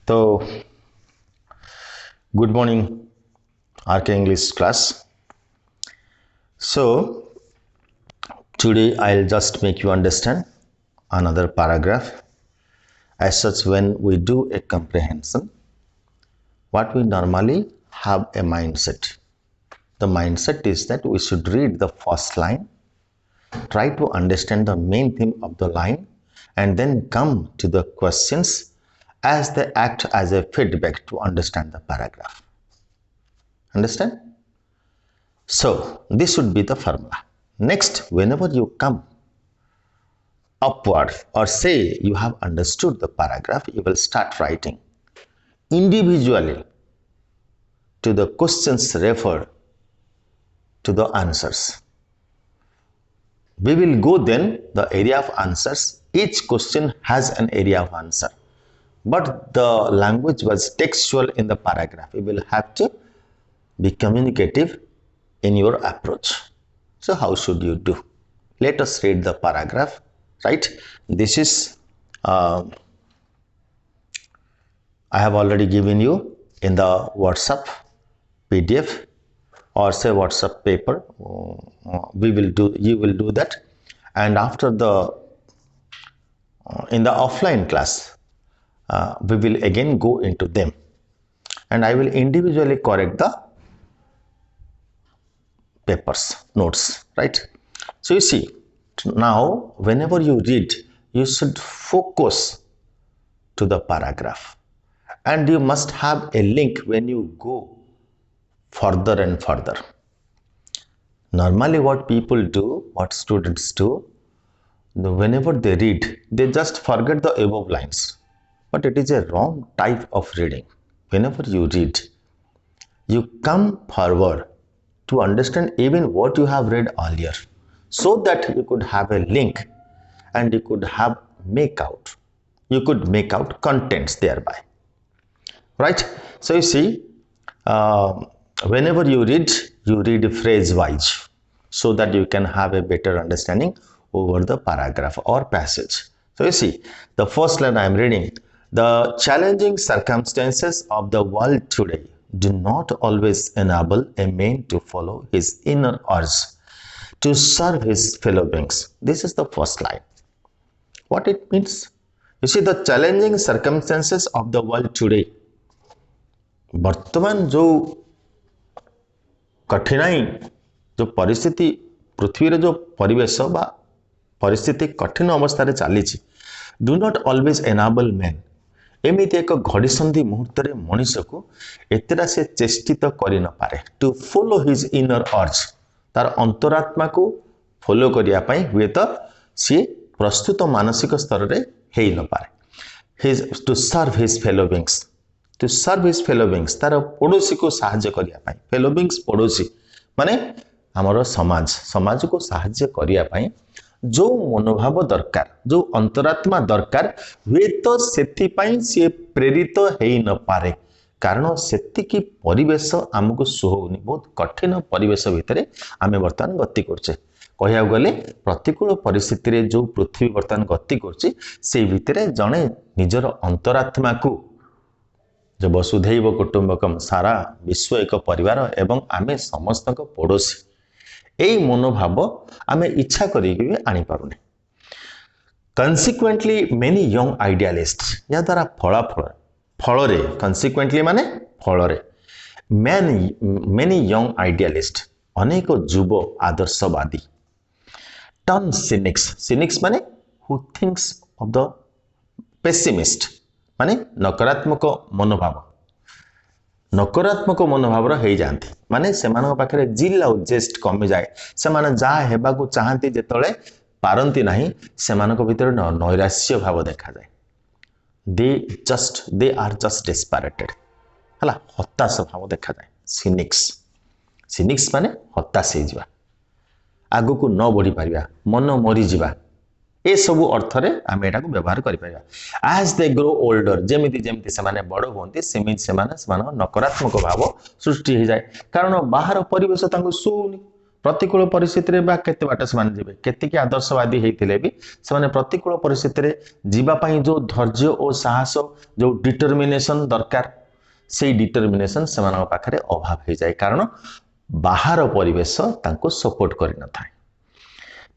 So, good morning, RK English class. So, today I'll just make you understand another paragraph. As such, when we do a comprehension, what we normally have a mindset. The mindset is that we should read the first line, try to understand the main theme of the line, and then come to the questions as they act as a feedback to understand the paragraph. Understand? So, this would be the formula. Next, whenever you come upward or say you have understood the paragraph, you will start writing individually to the questions referred to the answers. We will go then the area of answers. Each question has an area of answer. But the language was textual in the paragraph. You will have to be communicative in your approach. So how should you do? Let us read the paragraph, right? This is, I have already given you in the WhatsApp PDF or say WhatsApp paper. You will do that. And after the, in the offline class, we will again go into them and I will individually correct the papers, notes, right? So you see, now whenever you read, you should focus to the paragraph and you must have a link when you go further and further. Normally what people do, what students do, whenever they read, they just forget the above lines. But it is a wrong type of reading. Whenever you read, you come forward to understand even what you have read earlier, so that you could have a link and you could make out contents thereby, right? So you see, whenever you read phrase wise, so that you can have a better understanding over the paragraph or passage. So you see, the first line I am reading: the challenging circumstances of the world today do not always enable a man to follow his inner urge to serve his fellow beings. This is the first line. What it means? You see, the challenging circumstances of the world today. वर्तमान जो कठिनाई, जो परिस्थिति, पृथ्वी रे जो परिवेश बा परिस्थिति कठिन अवस्था चली, do not always enable man, एमिति एक घड़ीसंधि मुहूर्त रे मनीष को एतरा से चेष्टित करि न पारे टू फॉलो हिज इनर अर्ज, तार अंतरात्मा को फॉलो करिया पई हुए तो सी प्रस्तुत मानसिक स्तर रे हेई न पारे. His to serve his fellow beings, to serve his fellow beings, तार पड़ोसी को सहायता करिया पई. फेलो बीइंग्स पड़ोसी माने हमरो समाज को सहायता करिया पई जो मनोभाव दरकार, जो अंतरात्मा दरकार, हुए तो सेथिपाई सी प्रेरित हेई न पारे, कारण सेतिकी परिवेश आमको सुहोनी. बहुत कठिन परिवेश भितर आमे वर्तमान गति करछे. कहिया गले प्रतिकूल परिस्थिति रे जो पृथ्वी वर्तमान गति करछी, से भितर जणे निजर अंतरात्मा को, जो वसुधैव कुटुंबकम, सारा विश्व एक परिवार एवं आमे समस्त पड़ोसी, यही मनोभाव आमे इच्छा करी आनी पारुने. कंसिक्वेंटली मेनी यंग आइडियालिस्ट, या द्वारा फल रे, कंसिक्वेंटली माने फल रे, मेनी यंग आइडियालिस्ट, अनेक युव आदर्शवादी, टर्न सिनिक्स माने who thinks of the pessimist, माने नकारात्मक मनोभाव हो जाती, माने से पाखे जिल और जेस्ट कमी जाए, से जहाँ हेबा को चाहती जेतले पारंती नहीं, से भीतर नैराश्य भाव देखा जाए. दे आर जस्ट डेस्परेटेड, हला हताश भाव देखा जाए. सिनिक्स माने हताश हो जावा, आगु को न बढ़ी पारिबा, मन मरी जावा, ए सब अर्थ रे आम एटा को व्यवहार करि परिबा. एज दे ग्रो ओल्डर, जेमिति से माने बड़ होंती, सेमिति से माने नकारात्मक भाव सृष्टि हो जाए, कारण बाहर परिवेश तांको सुनी, प्रतिकूल परिस्थिति बा केते बाट से जीवे केतिकी आदर्शवादी होते भी से प्रतिकूल परिस्थिति जीवाई जो धैर्य और साहस जो डिटरमिनेशन दरकार से डिटरमिनेशन से पाखे अभाव हो जाए कारण बाहर परिवेश सपोर्ट करन थाए।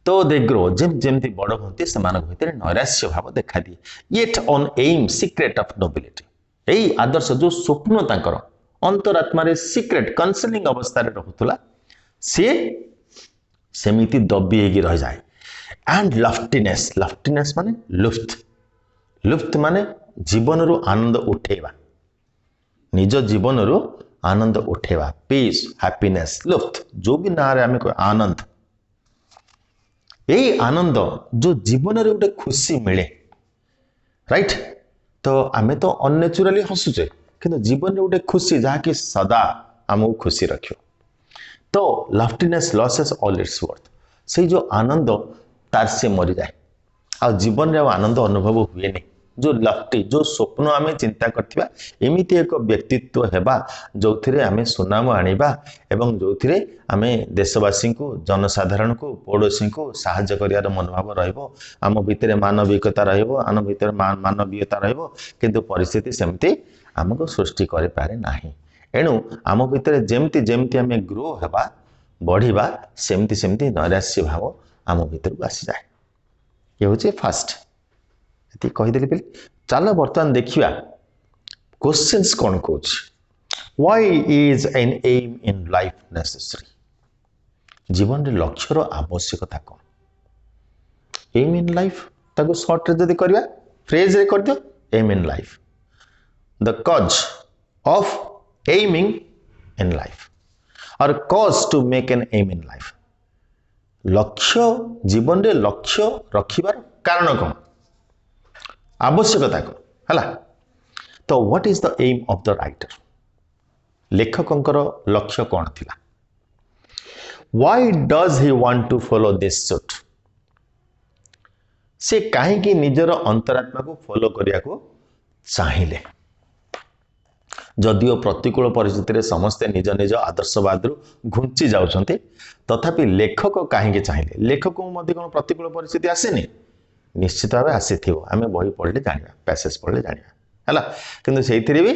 तो दे ग्रो जमती बड़ होती से भीतर नैराश्य भाव देखा दिए। Yet on him secret of nobility यही आदर्श जो स्वप्न तांकर अंतरात्मा सीक्रेट कनसर्निंग अवस्था रहूला सी सेमिति दबी रह जाए। एंड लफ्टीनेस लफ्टीनेस माने लुफ्त लुफ्त माने जीवन रु आनंद उठेवा निज जीवन रु आनंद उठेवा पीस हैप्पीनेस लुफ्त जो भी ना रे आमे आनंद यही आनंद जो जीवन रे गोटे खुशी मिले राइट। तो आमे तो अननेचुराली हसुचे किंतु जीवन रे गोटे खुशी जहाँकि सदा आमको खुशी रखियो। तो लफ्टीनेस लॉसेस ऑल इट्स वर्थ से जो आनंद तार से मरी जाए आ जीवन रे आनंद अनुभव हुए नहीं। जो लफ्टी जो स्वप्न आमे चिंता करथिबा एमिति एक व्यक्तित्व हेबा जो थिरे आमे सुनाम आनिबा एवं जो थिरे आमे देशवासी को जनसाधारण को पड़ोसी को साहाय्य करियार मनोभाव रहइबो आम भितरे मानविकता रहइबो आम भितरे मानवीयता रहइबो किंतु परिस्थिति सेमति हमको सृष्टि करि पारे नाही। एणु आम भितरे जेमति जेमति आमे ग्रो हेबा बढ़िबा सेमति सेमति नैराश्य भाव आम भितर को आसी जाए। ये होचे फास्ट ये कहीदेली पे चलो बर्तमान देखिया क्वेश्चंस कौन कौच why is an aim in life necessary जीवन रे लक्ष्य रो आवश्यकता कौन एम इन लाइफ ताको शॉर्ट रे जदी करबा फ्रेज रे कर दियो aim in life the cause of aiming in life और cause to make an aim in life लक्ष्य जीवन रे लक्ष्य रखिबार कारण कौन आवश्यकता कौन है। तो what is the aim of the writer लेखकंकर लक्ष्य कौन थिला why does he want to follow this suit से कहीं निजर अंतरात्मा को फॉलो करिया को चाहिए जदिओ प्रतिकूल परिस्थिति समस्ते निज निज आदर्शवाद घुंची जाउछंती तथापि लेखक कहीं चाहिए लेखक कौन प्रतिकूल परिस्थिति आसेनी निश्चित भाव आसी आम बही पढ़ले जाना पैसेज पढ़ले जाना है किंतु से भी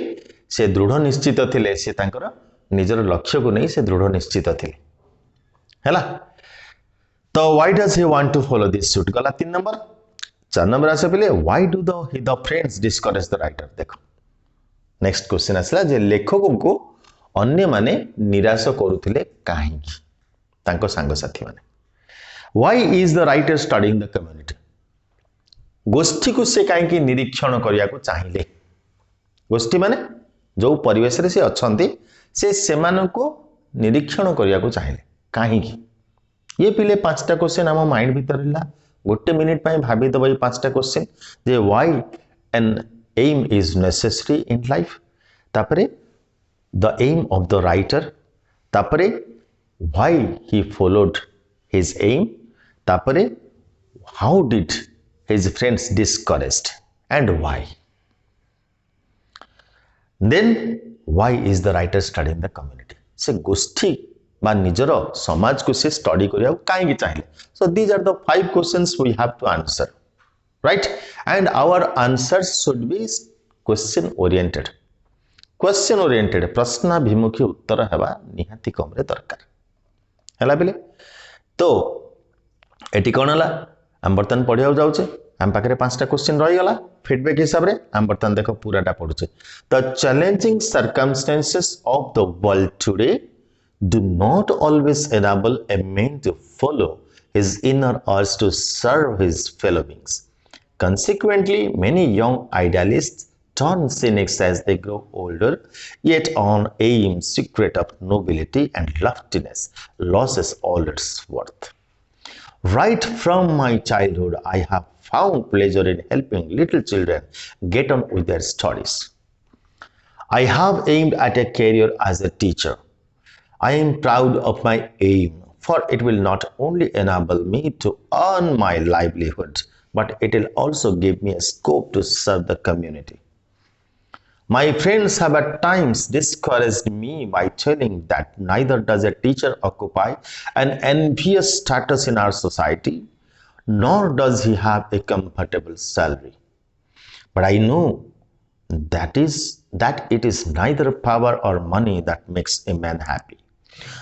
से दृढ़ निश्चित थे सी निजर लक्ष्य को नहीं से दृढ़ निश्चित थे है। तो why does he want to follow this suit गला 3 नंबर 4 नंबर आसे पहले why do the friends discourage the writer देखो नेक्स्ट क्वेश्चन आसला जे लेखक को अन्य माने निराश करुथिले काहे तांको सांग साथी माने why is the writer studying the community गोष्ठी को से कहीं निरीक्षण करने को चाहिए गोष्ठी माने जो परिवेश रे से अच्छंती से सेमान को निरीक्षण करने को चाहिए कहीं ये पिले 5टा क्वेश्चन आम माइंड भीतर रहा गोटे मिनिट पर भाभी दब 5टा क्वेश्चन जे why an aim is necessary in life तापरे the aim of the writer तापरे why he followed his aim तापरे how did his friends discouraged and why then why is the writer studying the community से गोष्ठी बा निजर समाज को से स्टडी करिया काहे चाहिए so these are the 5 questions we have to answer right and our answers should be question oriented प्रश्नाभिमुखी उत्तर हेबा निहाती कम रे दरकार हैला बेले। तो एटी कोन हला हम बर्तन पढ़िया जाऊे आम पाखे 5टा क्वेश्चन रहीगला फीडबैक हिसाब से आम बर्तन देख पूराटा पढ़ुचे the challenging circumstances of the world today do not always enable a man to follow his inner urge to serve his fellow beings consequently many young idealists turn cynics as they grow older yet on aim secret of nobility and loftiness loses all its worth. Right from my childhood, I have found pleasure in helping little children get on with their studies. I have aimed at a career as a teacher. I am proud of my aim, for it will not only enable me to earn my livelihood, but it will also give me a scope to serve the community. My friends have at times discouraged me by telling that neither does a teacher occupy an envious status in our society, nor does he have a comfortable salary. But I know that it is neither power or money that makes a man happy.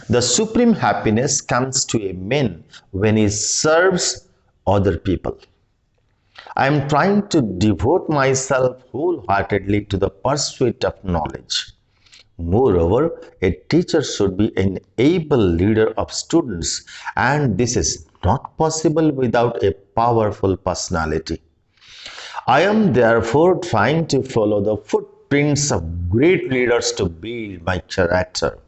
The supreme happiness comes to a man when he serves other people. I am trying to devote myself wholeheartedly to the pursuit of knowledge. Moreover, a teacher should be an able leader of students, and this is not possible without a powerful personality. I am therefore trying to follow the footprints of great leaders to build my character.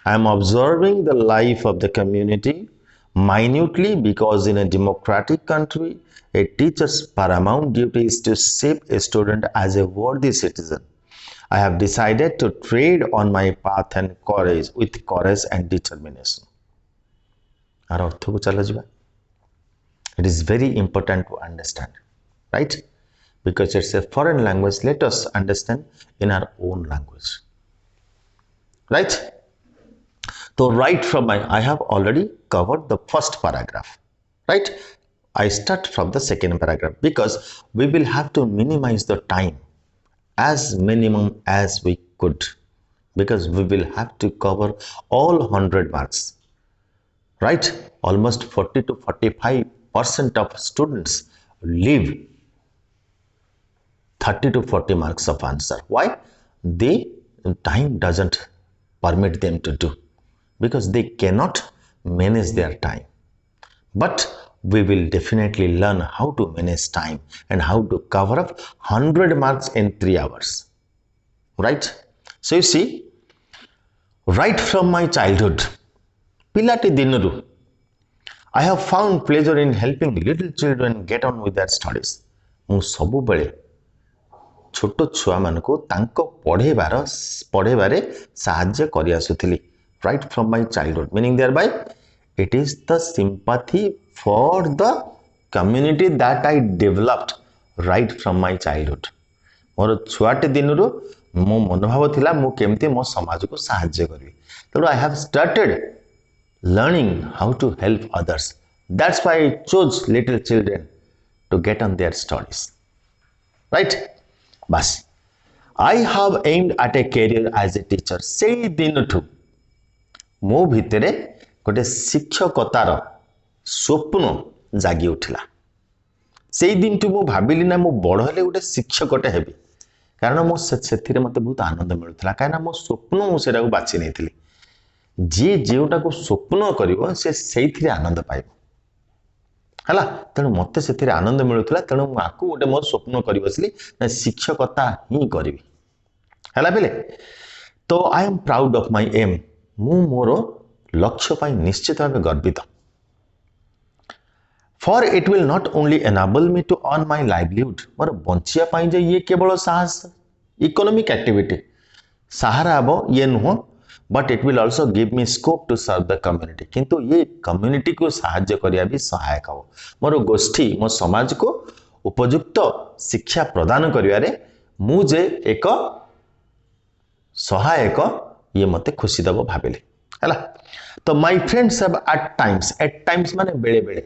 I am observing the life of the community minutely because in a democratic country, a teacher's paramount duty is to shape a student as a worthy citizen. I have decided to trade on my path and courage with courage and determination. It is very important to understand, right? Because it's a foreign language, let us understand in our own language, right? So right from I have already covered the first paragraph, right? I start from the second paragraph because we will have to minimize the time as minimum as we could, because we will have to cover all 100 marks, right? Almost 40 to 45% of students leave 30 to 40 marks of answer. Why? The time doesn't permit them to do, because they cannot manage their time. But we will definitely learn how to manage time and how to cover up 100 marks in 3 hours, right? So you see, right from my childhood, pilati dinuru, I have found pleasure in helping little children get on with their studies. ମୁଁ ସବୁବେଳେ ଛୋଟ ଛୁଆମାନଙ୍କୁ ତାଙ୍କ ପଢ଼େଇବାରେ ସାହାଯ୍ୟ କରି ଆସୁଥିଲି right from my childhood, meaning thereby it is the sympathy for the community that I developed right from my childhood. ମୋର ଛୁଆଟେ ଦିନରୁ ମୋ ମନୋଭାବ ଥିଲା ମୁଁ କେମିତି ମୋ ସମାଜକୁ ସାହାଯ୍ୟ କରିବି, ତେଣୁ I have started learning how to help others. That's why I chose little children to get on their studies, right? Bas, I have aimed at a career as a teacher. ସେଇ ଦିନଠୁ ମୋ ଭିତରେ ଗୋଟେ ଶିକ୍ଷକତାର ସ୍ୱପ୍ନ ଜାଗି ଉଠିଲା। ସେଇ ଦିନଠୁ ମୁଁ ଭାବିଲି ନା ମୁଁ ବଡ଼ ହେଲେ ଗୋଟେ ଶିକ୍ଷକଟେ ହେବି, କାରଣ ମୁଁ ସେଥିରେ ମୋତେ ବହୁତ ଆନନ୍ଦ ମିଳୁଥିଲା, କାହିଁକିନା ମୋ ସ୍ୱପ୍ନ ମୁଁ ସେଟାକୁ ବାଛି ନେଇଥିଲି। ଯିଏ ଯେଉଁଟାକୁ ସ୍ୱପ୍ନ କରିବ ସେ ସେଇଥିରେ ଆନନ୍ଦ ପାଇବ, ହେଲା। ତେଣୁ ମୋତେ ସେଥିରେ ଆନନ୍ଦ ମିଳୁଥିଲା, ତେଣୁ ମୁଁ ଆକୁ ଗୋଟେ ମୋ ସ୍ୱପ୍ନ କରି ବସିଲି ନା ଶିକ୍ଷକତା ହିଁ କରିବି, ହେଲା ପିଲେ। ତ I M proud of my M, ମୁଁ ମୋର ଲକ୍ଷ୍ୟ ପାଇଁ ନିଶ୍ଚିତ ଭାବେ ଗର୍ବିତ। For it will not only enable ମି ଟୁ ଅର୍ନ ମାଇ ଲାଇଭଲିହୁଡ୍, ମୋର ବଞ୍ଚିବା ପାଇଁ ଯେ ଇଏ କେବଳ ସାହସ ଇକୋନୋମିକ୍ ଆକ୍ଟିଭିଟି ସାହାରା ହେବ ଇଏ ନୁହଁ, but it will also give ମି ସ୍କୋପ୍ ଟୁ ସର୍ଭ ଦ କମ୍ୟୁନିଟି, କିନ୍ତୁ ଇଏ କମ୍ୟୁନିଟିକୁ ସାହାଯ୍ୟ କରିବା ବି ସହାୟକ ହେବ। ମୋର ଗୋଷ୍ଠୀ ମୋ ସମାଜକୁ ଉପଯୁକ୍ତ ଶିକ୍ଷା ପ୍ରଦାନ କରିବାରେ ମୁଁ ଯେ ଏକ ସହାୟକ, ଇଏ ମୋତେ ଖୁସି ଦେବ ଭାବିଲି, ହେଲା। ତ my friends have at Times ମାନେ ବେଳେବେଳେ,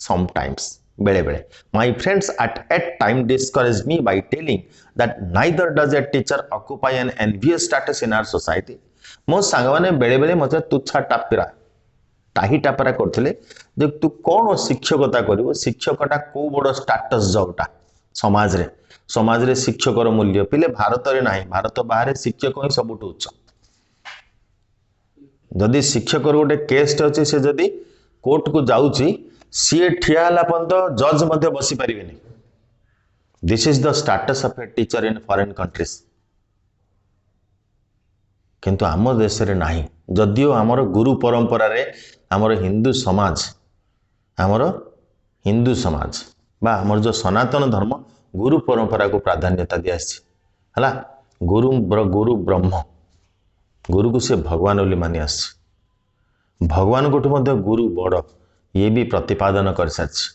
sometimes ବେଳେବେଳେ, my friends at time discouraged me by telling that neither does a teacher occupy an envious status in our society. ମୋ ସାଙ୍ଗମାନେ ବେଳେବେଳେ ମୋତେ ତୁଚ୍ଛା ଟାହି ଟାପରା କରୁଥିଲେ ଯେ ତୁ କ'ଣ ଶିକ୍ଷକତା କରିବୁ, ଶିକ୍ଷକଟା କୋଉ ବଡ଼ ଷ୍ଟାଟସ୍ ଜବ୍ଟା ସମାଜରେ ଶିକ୍ଷକର ମୂଲ୍ୟ ପିଲେ ଭାରତରେ ନାହିଁ, ଭାରତ ବାହାରେ ଶିକ୍ଷକ ହିଁ ସବୁଠୁ ଉଚ୍ଚ। ଯଦି ଶିକ୍ଷକର ଗୋଟେ କେସ୍ଟେ ଅଛି, ସେ ଯଦି କୋର୍ଟକୁ ଯାଉଛି, ସିଏ ଠିଆ ହେଲା ପର୍ଯ୍ୟନ୍ତ ଜଜ୍ ମଧ୍ୟ ବସି ପାରିବେନି। This is the status of A teacher in foreign countries. କିନ୍ତୁ ଆମ ଦେଶରେ ନାହିଁ, ଯଦିଓ ଆମର ଗୁରୁ ପରମ୍ପରାରେ ଆମର ହିନ୍ଦୁ ସମାଜ ବା ଆମର ଯେଉଁ ସନାତନ ଧର୍ମ ଗୁରୁ ପରମ୍ପରାକୁ ପ୍ରାଧାନ୍ୟତା ଦିଆସିଛି, ହେଲା। ଗୁରୁ ବ୍ରହ୍ମ, ଗୁରୁକୁ ସେ ଭଗବାନ ବୋଲି ମାନି ଆସିଛି, ଭଗବାନଙ୍କଠୁ ମଧ୍ୟ ଗୁରୁ ବଡ଼, ଇଏ ବି ପ୍ରତିପାଦନ କରିସାରିଛି।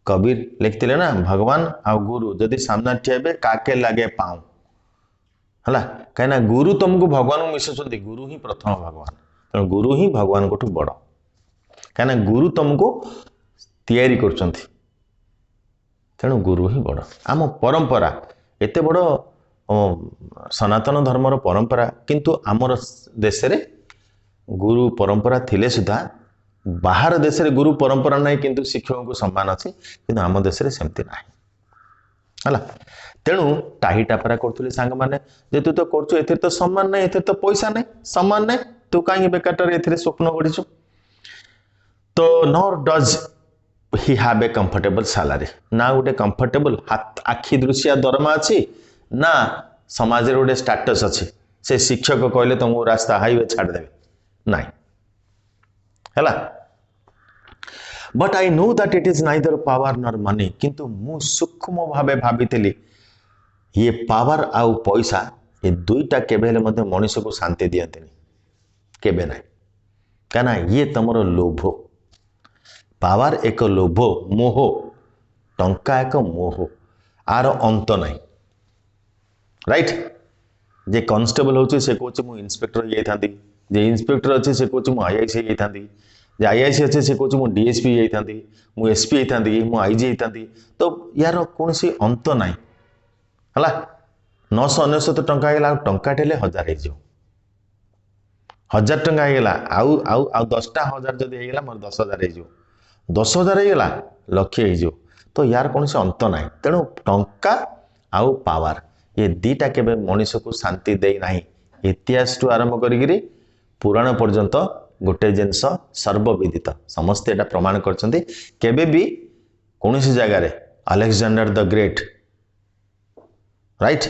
कबीर लिखते ना भगवान आ गुरु जदि सामना ठियाबे काके लगे पाऊँ है कहीं गुरु तुमको भगवान को मिशुंट गुरु ही प्रथम भगवान तेणु गुरु ही भगवान को बड़ कहीं गुरु तुमको तैयारी कर तेणु गुरु ही बड़ आम परंपरा एत बड़ सनातन धर्मर परंपरा किंतु आमर देश रे गुरु परंपरा थिले सुधा बाहर देश रे गुरु परंपरा नहीं किंतु शिक्षकों को सम्मान अच्छी किंतु आम देश रे सेमती ना है तेणु टाही टापरा करते सांग मैंने जे तू तो कर तो सम्मान नहीं ए तो पैसा नहीं सम्मान नहीं तू कहीं बेकार ए स्वप्न गढ़ी तो nor does he have a comfortable salary ना गोटे कंफर्टेबल आखि दृश्या दरमा अच्छी ना समाज रे गोटे स्टेटस अच्छी से शिक्षक कहले तुमको रास्ता हाईवे छाड़देवे नहीं है but I know that it is neither power nor money किंतु मु सूक्ष्म भावे भाभी ये पावर आउ पैसा ये दुईटा केबे हेले मध्य मनुष्य को शांति दियंते केबे ना कहना ये तुमर लोभ पावर एक लोभ मोह टंका एक मोह आर अंत नहीं राइट जे कांस्टेबल होची से कोच मु इंस्पेक्टर जाई थांदी जे इंस्पेक्टर अच्छे से कोच मु आईआईसी जाई थांदी जे आईआईसी अच्छे से कोच मु डीएसपी जाई थांदी मु एसपी जाई थांदी मु आईजी जाई थांदी तो यार कोनसी अंत नहीं हला 999 टंका हेला टंका टेले 1000 हे जो 1000 टंका हेला आउ आउ आउ 10टा 1000 जदी हेला मोर 10000 हे जो 10000 हेला लक्ष्य हे जो तो यार कोनसी अंत नहीं तेणु टंका आउ पावर ये दीटा केबे मनुष्य को शांति दे नहीं इतिहास टू आरंभ करी पुराण पर्यंत गोटे जिनस सर्वविदित समस्ते एटा प्रमाण करछन्ती केबे भी कौनसी जगार अलेक्जेंडर द ग्रेट राइट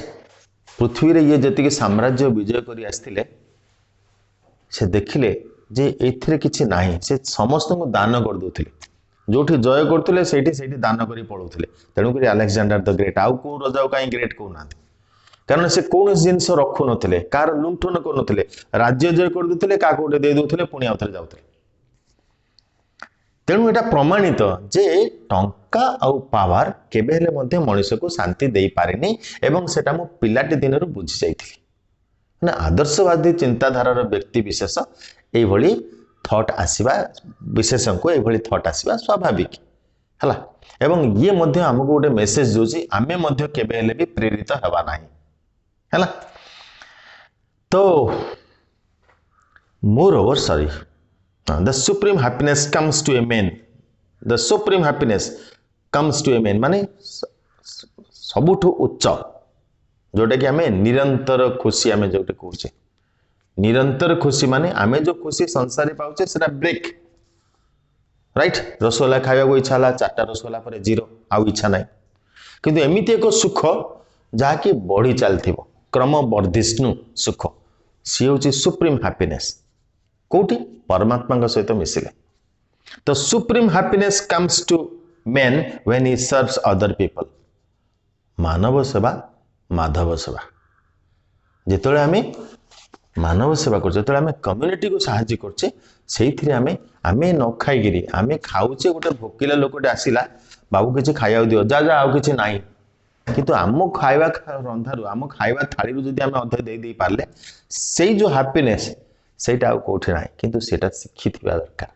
पृथ्वी रे ये जति साम्राज्य विजय करी आस्थिले से देखिले जे एथिरे किछि नाही से समस्त को दान कर दोथिले जोठी जय करथिले सेठी सेठी दान करी पळौथिले तेणु करी अलेक्जेंडर द ग्रेट आउ को राजा काई ग्रेट को नाथि कारण से कौन जिनस रखु नथिले कार लुंठन कर नथिले राज्य जय कर दुथिले का कोटे दे दुथिले पुणी आउथरे जाउथिले तेणु एटा प्रमाणित जे टंका आउ पावर केबे हेले मध्ये मनुष्य को शांति दे पारेनी एवं सेटा मो पिलाटी दिनरु बुझी जाइथिली ना आदर्शवादी चिंताधारार व्यक्ति विशेष एई भली थॉट आसीबा विशेषण को एई भली थॉट आसीबा स्वाभाविक हला एवं ये मध्ये हमको गोटे मेसेज दोची आमे मध्ये केबे हेले भी प्रेरित हेबा नाही है तो moreover sorry the supreme happiness comes to a man the supreme happiness comes to a man माने सबुठु उच्च जोटा कि आमे निरंतर खुशी आमे जोटे कहूचे निरंतर खुशी माने आमे जो खुशी संसार पाउचे सेटा ब्रेक राइट रसगोला खाइबा को इच्छा ला 4टा रसगोला पर 0 आउ इच्छा नाही किंतु एमिति एक सुख जहा कि बढ़ी चलथिबो क्रम वर्धिष्णु सुख सी हूँ सुप्रीम हैप्पीनेस कौटी परमात्मा सहित मिसिले तो supreme happiness comes to man when he serves other people मानव सेवा माधव सेवा जिते आम मानव सेवा कर कम्युनिटी को साहाय्य करछे से आमे न खाई आमे खाऊचे गोटे भोकिला लोकटे आसिला बाबू किसी खाया दियो जा जा आउ किसी नाही किंतु आम खाइबा रंधारू आम खाइबा थाली जदि आम अधे दे दे पारले से जो हैप्पीनेस सेटा आउ कोठी नाही किंतु सेटा शिक्षी थिबा दरकार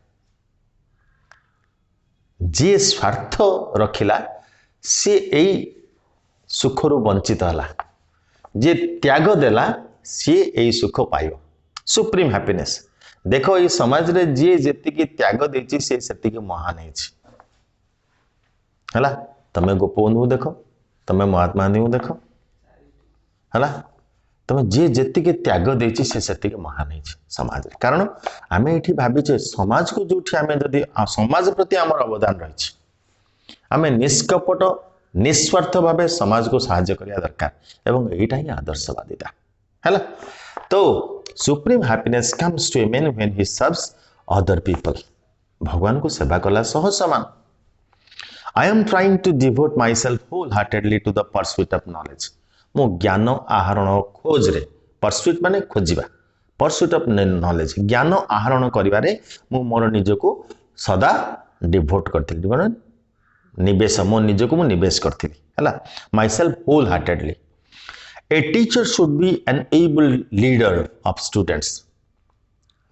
जे स्वार्थ रखिला से एई सुखरु वंचित हला जे त्याग देला सी एई सुख पाइबो सुप्रीम हैप्पीनेस देखो ये समाज रे जे जेति की त्याग देछि से सेति की महान हेछि हला तमे गोपबंधु देखो तमे महात्मा गांधी को देख है तुम जी जी त्याग देछि से सेति महान है समाज कारण आम ये भावीचे समाज को जो आम जदि समाज प्रति आमर अवदान रही आम निष्कपट निस्वार्थ भाव समाज को साहाय्य करने दरकार एवं यहीटा ही आदर्शवादिता है तो supreme happiness comes to a man when he serves other people भगवान को सेवा कला सह समान I am trying to devote myself wholeheartedly to the pursuit of knowledge. मो ज्ञान आहरण खोज रे परस्यूट माने खोजिबा परस्यूट ऑफ नॉलेज ज्ञान आहरण करिबारे मो मोर निज को सदा डिवोट करथिल निवेश मो निजक मु निवेश करथि हला myself wholeheartedly a teacher should be an able leader of students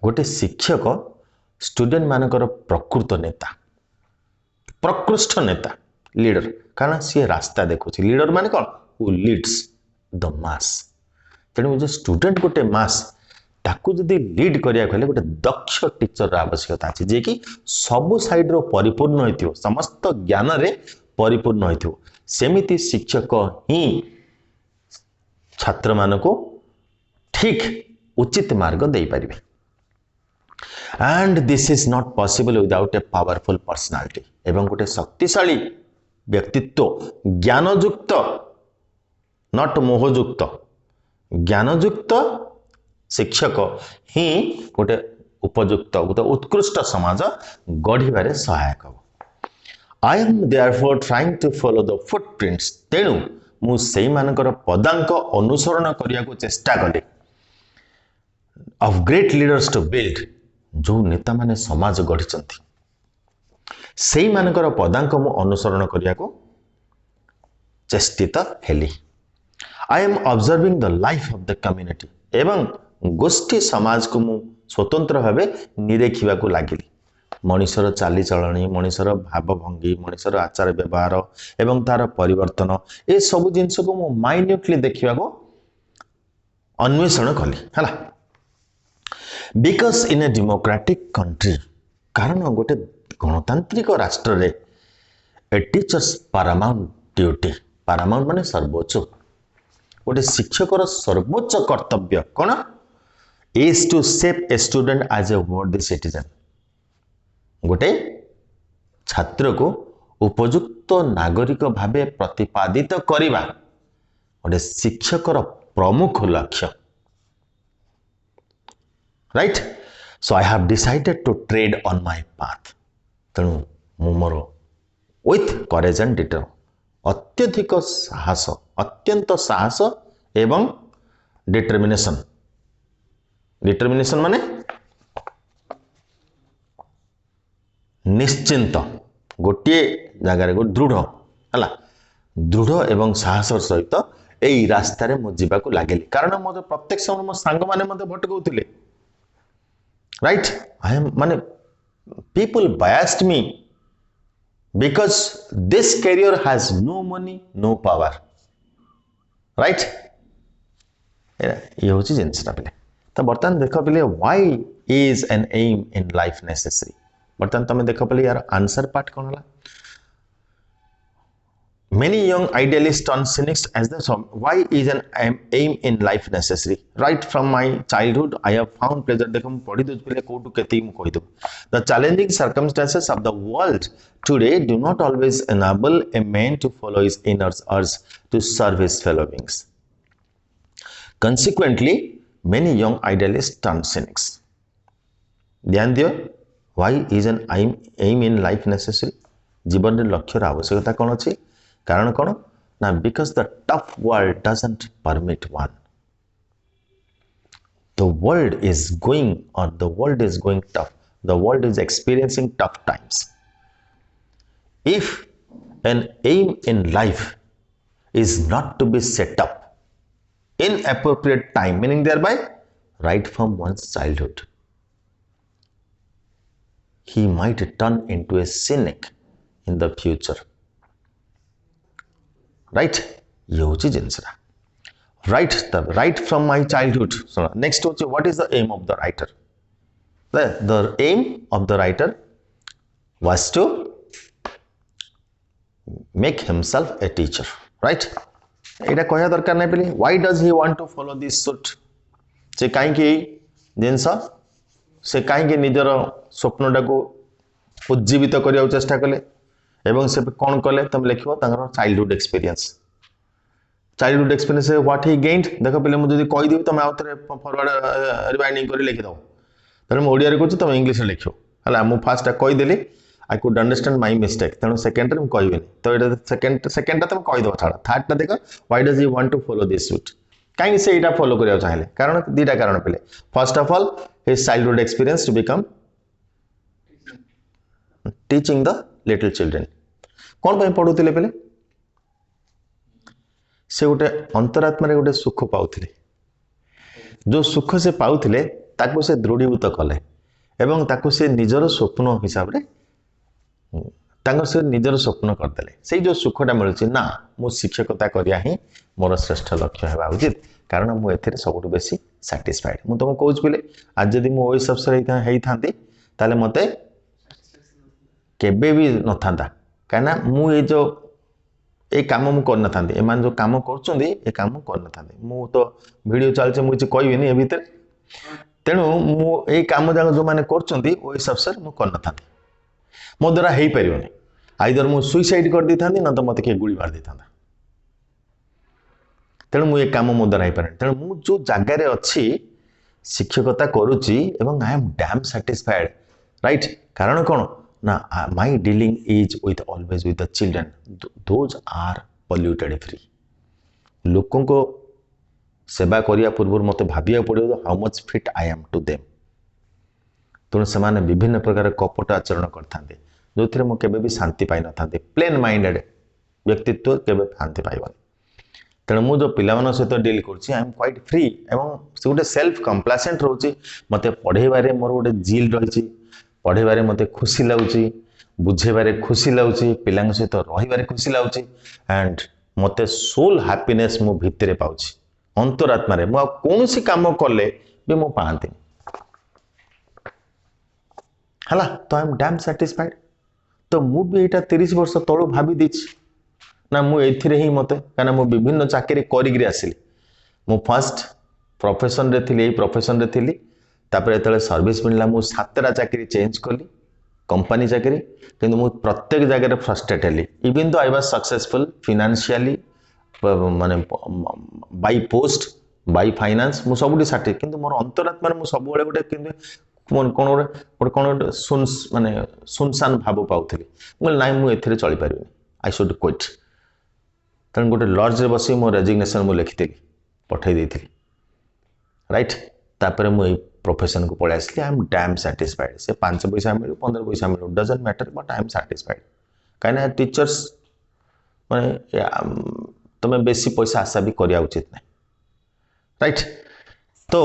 गोटे शिक्षक स्टूडेंट मानकर प्रकृत नेता प्रकृष्ठ नेता लीडर कारण सी रास्ता देखुची लीडर माने कौन हु लीड्स द मास तेणु जो स्टूडेंट गोटे मास ताकू जदि लीड करिया कहले गोटे दक्ष टीचर आवश्यकता अछि जे कि सबु साइड रो परिपूर्ण होइथियो समस्त ज्ञान रे परिपूर्ण होइथियो सेमिति शिक्षक ही छात्र मानको ठीक उचित मार्ग दे पारिबे and this is not possible without a powerful personality एवं गोटे शक्तिशाली व्यक्तित्व ज्ञानयुक्त नॉट मोहयुक्त ज्ञानयुक्त शिक्षक ही गोटे उपयुक्त गोटे उत्कृष्ट समाज गढ़ सहायक हो I am therefore trying to follow the footprints तेणु मु सेई मानकर पदांक अनुसरण करिया को चेष्टा कले of great leaders to build जो नेता माने समाज गढ़िचंती सेई मानकर पदांक मु अनुसरण करिया को चेष्टित हेली I am observing the life of the community एवं गोष्ठी समाज को मु स्वतंत्र भावे निरेखिबा को लागिली मनुष्यर चाली चलणी मनुष्यर भावभंगी मनुष्यर आचार व्यवहार एवं तार परिवर्तन ए सब जिनस को मु माइन्यूटली देखिबा को अन्वेषण कली हला because in a democratic country कारण गोटे गणतांत्रिक राष्ट्र रे a teacher's paramount duty paramount माने सर्वोच्च गोटे शिक्षकर सर्वोच्च कर्तव्य कौन is to shape a student as a worthy citizen गोटे छात्र को उपयुक्त नागरिक भावे प्रतिपादित करवा गोटे शिक्षकर प्रमुख लक्ष्य right so I have decided to tread on my path तेणु मु more with courage and deter अत्यधिक साहस अत्यंत साहस एवं डिटरमिनेशन डिटरमिनेशन माने निश्चिंत गोटे जगार दृढ़ है दृढ़ एवं साहस सहित यही रास्तार मुझे लगे कारण मो प्रत्येक समय मो सांग मैंने भटकाउले राइट आई एम माने people biased me because this career has no money no power right ये हूँ जिनसा पे तो बर्तमान देख पे why is an aim in life necessary बर्तमान तुम देख पे यार आंसर पार्ट कौन है many young idealists turn cynics as the why is an aim in life necessary right from my childhood I have found pleasure देखो हम पढ़ी दोज पहले कोटू केती हम कहि दो the challenging circumstances of the world today do not always enable a man to follow his inner urge to serve his fellow beings consequently many young idealists turn cynics ध्यान दियो why is an aim in life necessary जीवन रे लक्ष्य र आवश्यकता कोन अछि कारण कौन ना because the tough world doesn't permit one the world is going tough the world is experiencing tough times if an aim in life is not to be set up in appropriate time meaning thereby right from one's childhood he might turn into a cynic in the future right ये हूँ जिनसा right the right from my childhood so next what is the aim of the writer the aim of the writer was to make himself a teacher right एटा कहया दरकार नहीं पहले why does he want to follow this suit से कहीं की जिनसा से कहीं के निजर स्वप्नटा को उज्जीवित करने चेष्टा कले एवं से कौन कले तुम लिखो childhood experience what he gained देख पे मुझे कहीदेवी तुम आउ थे फरवर्ड रिवाइंडिंग कर लिखिद तेणु मुझे ओडिया कौन तुम इंग्लीश लिख है मुझे फास्ट कहीदेली I could understand my mistake तेणु सेकेंड मुझे कहबी तो ये सेकेंडटा तुम कहीदेव छाड़ थर्डटा देख why does you want to follow this route कहीं से यहाँ फॉलो करा चाहिए कारण दीटा कारण पे first of all his childhood experience to become teaching the little children कौन पे पढ़ुले पे से गोटे अंतरात्मा गोटे सुख पाउले जो सुख से पाउले ताको से दृढ़ीभूत कले एवं ताको से निजर स्वप्न हिसाब रे से निजर स्वप्न करदे से जो सुखटा मिलूँ ना मु शिक्षकता करिया ही मोर श्रेष्ठ लक्ष्य होगा उचित कारण मुझे सब बेसी साटिस्फाइड मुझे तुमको कौच पे आज जदि मुझे ओएस अफसर होती ताले मते केबे भी न था कहीं मु ये जो ये कम मुझे करना था एम जो कम कर काम करना था मु तो वीडियो चलचे मुझे कहबी ए भितर तेणु मुझे कम जाक जो मैंने ओएस अफसर मुझे करना था मो द्वारा हो पारे आइदर मुझे सुइसाइड कर दी था ना तो मत किए गुली मार दी था तेणु मुझे कम मो द्वारा हो पारे तेणु मुझे जो जगार अच्छी शिक्षकता करुच्ची I am damn satisfied right कारण कौन ना my dealing is with always with the children those are polluted free लोकों को सेवा करिया पूर्व मत भाविया पड़ो how much fit I am to them तेणु से विभिन्न प्रकार कपट आचरण करते जो थे मुझे भी शांति पाई न था प्लेन माइंडेड व्यक्तित्व केवे शांति पाइबनी तेणु मुझे जो पिला सहित डील कर आई एम क्वाइट फ्री एवं से गोटे सेल्फ कंप्लासेंट रोचे मत पढ़ेबारे मोर गोटे जिल रही पढ़ेबारे मत खुशी लगुच बुझेबारे खुशी लगुच पिला सहित रही खुशी लगुच एंड मत सोल हैप्पीनेस मो भितर पाऊँ अंतरात्मा कौन सी काम कले भी मु पाती है तो आई एम डैम सैटिस्फाइड तो मुझे यहाँ 30 वर्ष तलू भाभी देछि ना मुझे ही मत कहीं मुझे विभिन्न चाकरी करी आसली मु फर्स्ट प्रोफेशन रे थी प्रोफेशन रे थी तापर जो सर्विस मिलला मुझे 7टा चाकरी चेंज कली कंपनी चाकरी किंतु मुझे प्रत्येक जगह फ्रस्ट्रेट हेली even though I was successful financially माने बाय पोस्ट बाय फाइनेंस मु सब साथी किंतु मोर अंतरात्मा मुझे सब गोटे कौन गोटे माने सुनसान भाव पाऊली मुझे ना मुझे चली पारि आई शुड क्विट तेणु गोटे लॉज रे बस मो रेजिग्नेशन मुझे लिखी पठे थी राइट तापर मुझे प्रोफेशन को पलि आसली आई एम डैम सैटिस्फाइड से 5 पैसा मिलू 15 पैसा मिलू doesn't matter but I am satisfied कहीं टीचर्स माने तुम्हें बेसी पैसा आशा भी करिया उचित नहीं राइट तो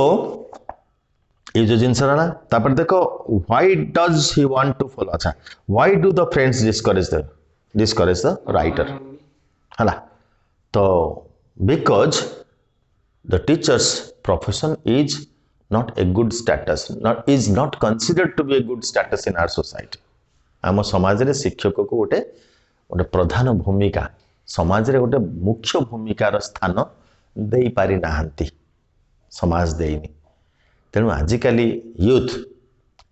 ये जो जिनस रहा तापर देखो why does he want to follow अच्छा why do the friends discourage the writer है तो because the teachers profession is not a good status is not considered to be a good status in our society आम समाज रे शिक्षक को गोटे गोटे प्रधान भूमिका समाज रे गोटे मुख्य भूमिकार स्थान दे पारि नाहंती समाज देनी तेणु आजिकाली यूथ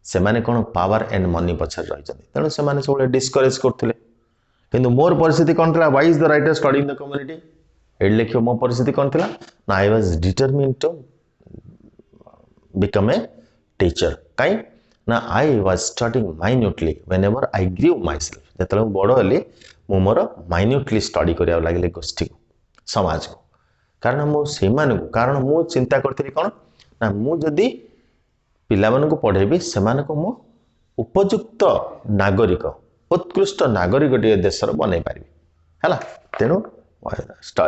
से माने कौन पावर एंड मनी पछर रही तेणु से माने सब डिस्करेज करते किंतु मोर परिस्थिति कौन था why is the writer study in the community एड लिखियो मो परिस्थिति कौन थी ना I was determined to become a teacher कहीं ना I was studying minutely whenever I grieve my self जो बड़ हेली मु मोर माइन्यूटली स्टडी करा लगे गोष्ठी को समाज को कारण मुझे कारण मु चिंता करी कौन ना मुझे पिला पढ़ेबी से मु उपयुक्त नागरिक उत्कृष्ट नागरिक देशर बनई पारि है तेणु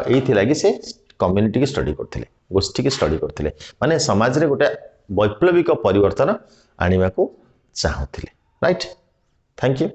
ये लगी से कम्युनिटी की स्टडी करते गोष्ठी की स्टडी करते माने समाज रे गोटे वैप्लविक परिवर्तन आने को चाहूले राइट थैंक यू